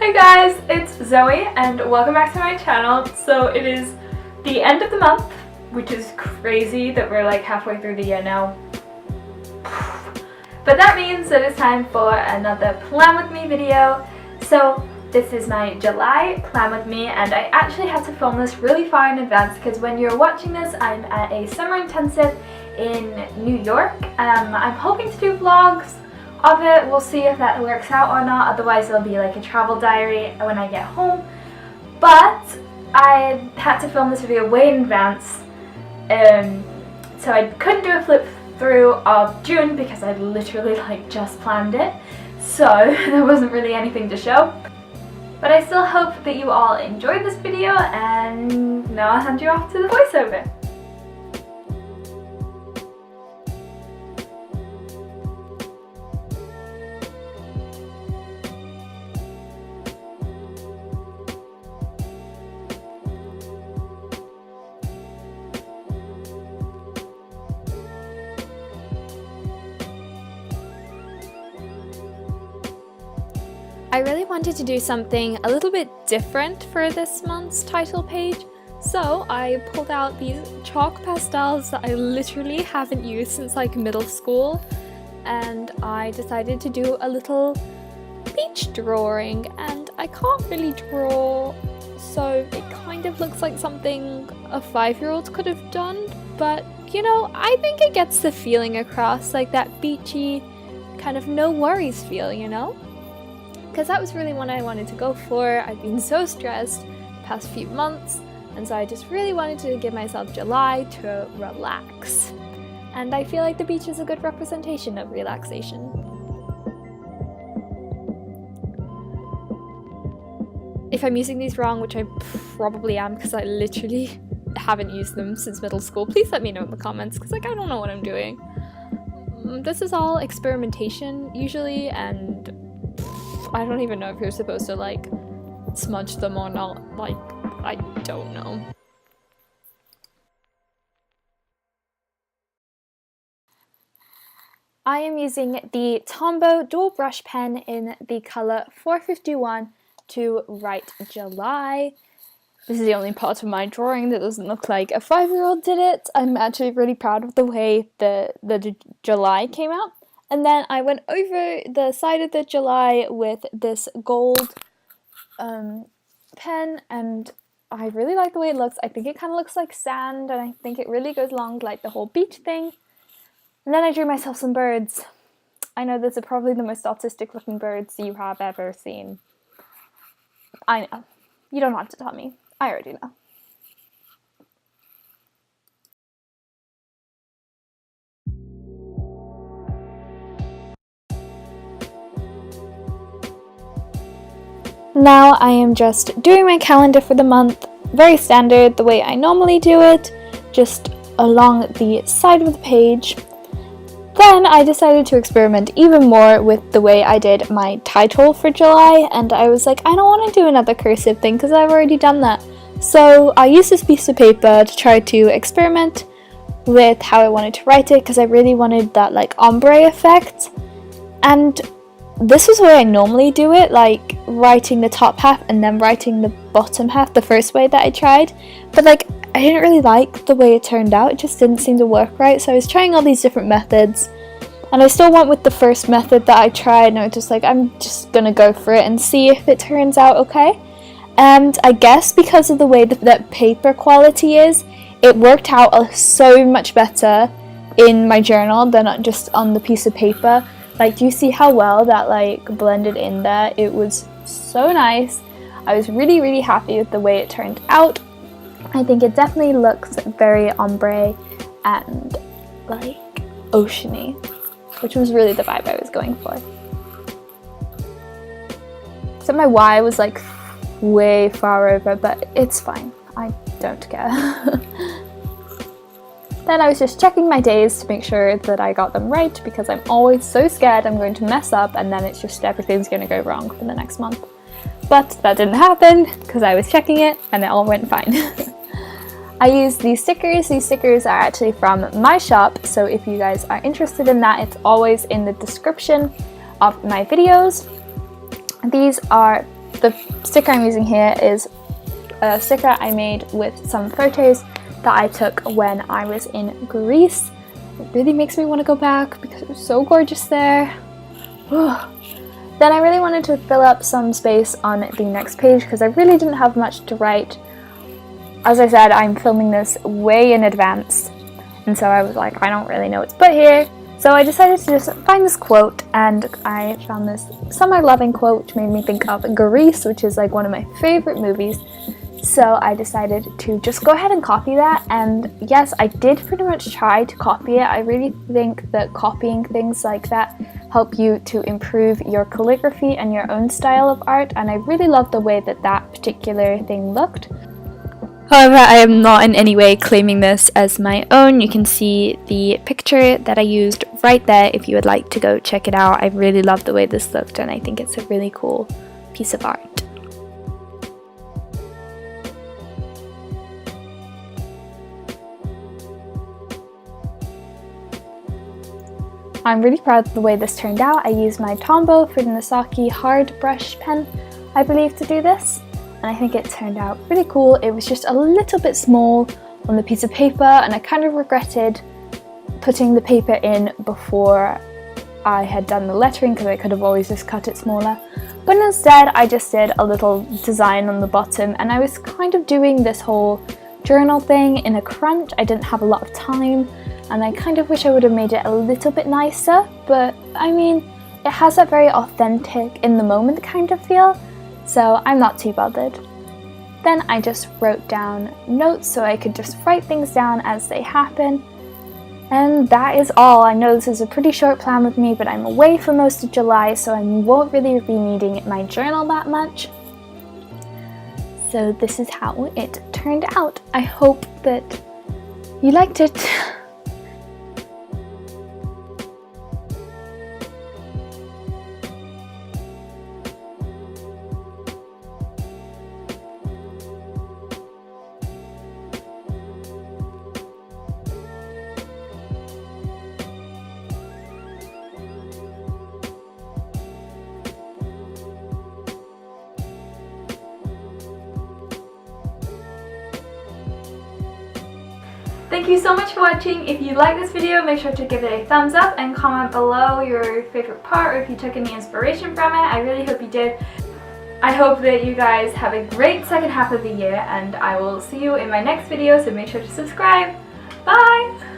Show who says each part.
Speaker 1: Hi guys, it's Zoe and welcome back to my channel. So it is the end of the month, which is crazy that we're like halfway through the year now. But that means that it's time for another Plan With Me video. So this is my July Plan With Me, and I actually had to film this really far in advance because when you're watching this, I'm at a summer intensive in New York. I'm hoping to do vlogs of it. We'll see if that works out or not, otherwise it'll be like a travel diary when I get home. But I had to film this video way in advance, so I couldn't do a flip through of June because I literally like just planned it, so there wasn't really anything to show. But I still hope that you all enjoyed this video, and now I'll hand you off to the voiceover.
Speaker 2: I really wanted to do something a little bit different for this month's title page, so I pulled out these chalk pastels that I literally haven't used since like middle school, and I decided to do a little beach drawing, and I can't really draw, so it kind of looks like something a 5-year-old could have done, but you know, I think it gets the feeling across, like that beachy kind of no worries feel, you know? Because that was really what I wanted to go for. I've been so stressed the past few months, and so I just really wanted to give myself July to relax. And I feel like the beach is a good representation of relaxation. If I'm using these wrong, which I probably am because I literally haven't used them since middle school, please let me know in the comments because like I don't know what I'm doing. This is all experimentation usually, and I don't even know if you're supposed to like smudge them or not, like, I don't know. I am using the Tombow dual brush pen in the colour 451 to write July. This is the only part of my drawing that doesn't look like a 5-year-old did it. I'm actually really proud of the way the July came out. And then I went over the side of the July with this gold pen, and I really like the way it looks. I think it kind of looks like sand, and I think it really goes along like the whole beach thing. And then I drew myself some birds. I know these are probably the most autistic looking birds you have ever seen. I know. You don't have to tell me. I already know. Now I am just doing my calendar for the month, very standard, the way I normally do it, just along the side of the page. Then I decided to experiment even more with the way I did my title for July, and I was like, I don't want to do another cursive thing because I've already done that. So I used this piece of paper to try to experiment with how I wanted to write it because I really wanted that like ombre effect, and this is where I normally do it, like writing the top half and then writing the bottom half the first way that I tried, but like I didn't really like the way it turned out. It just didn't seem to work right, so I was trying all these different methods, and I still went with the first method that I tried, and I was just like, I'm just gonna go for it and see if it turns out okay. And I guess because of the way that paper quality is, it worked out so much better in my journal than just on the piece of paper. Like, do you see how well that like blended in there? It was so nice. I was really, really happy with the way it turned out. I think it definitely looks very ombre and like oceany, which was really the vibe I was going for. So my Y was like way far over, but it's fine. I don't care. Then I was just checking my days to make sure that I got them right, because I'm always so scared I'm going to mess up and then it's just everything's going to go wrong for the next month. But that didn't happen because I was checking it and it all went fine. I used these stickers. These stickers are actually from my shop, so if you guys are interested in that, it's always in the description of my videos. These are the sticker I'm using here is a sticker I made with some photos that I took when I was in Greece. It really makes me want to go back because it was so gorgeous there. Then I really wanted to fill up some space on the next page because I really didn't have much to write. As I said, I'm filming this way in advance, and so I was like, I don't really know what to put here. So I decided to just find this quote, and I found this semi-loving quote which made me think of Grease, which is like one of my favorite movies. So I decided to just go ahead and copy that, and yes, I did pretty much try to copy it. I really think that copying things like that help you to improve your calligraphy and your own style of art, and I really love the way that that particular thing looked. However, I am not in any way claiming this as my own. You can see the picture that I used right there if you would like to go check it out. I really love the way this looked, and I think it's a really cool piece of art. I'm really proud of the way this turned out. I used my Tombow Fujinosaki hard brush pen, I believe, to do this, and I think it turned out really cool. It was just a little bit small on the piece of paper, and I kind of regretted putting the paper in before I had done the lettering because I could have always just cut it smaller. But instead I just did a little design on the bottom, and I was kind of doing this whole journal thing in a crunch. I didn't have a lot of time, and I kind of wish I would have made it a little bit nicer, but I mean, it has that very authentic, in the moment kind of feel, so I'm not too bothered. Then I just wrote down notes so I could just write things down as they happen, and that is all. I know this is a pretty short plan with me, but I'm away for most of July, so I won't really be needing my journal that much. So this is how it turned out. I hope that you liked it.
Speaker 1: Thank you so much for watching. If you like this video, make sure to give it a thumbs up and comment below your favorite part, or if you took any inspiration from it. I really hope you did. I hope that you guys have a great second half of the year, and I will see you in my next video, so make sure to subscribe. Bye!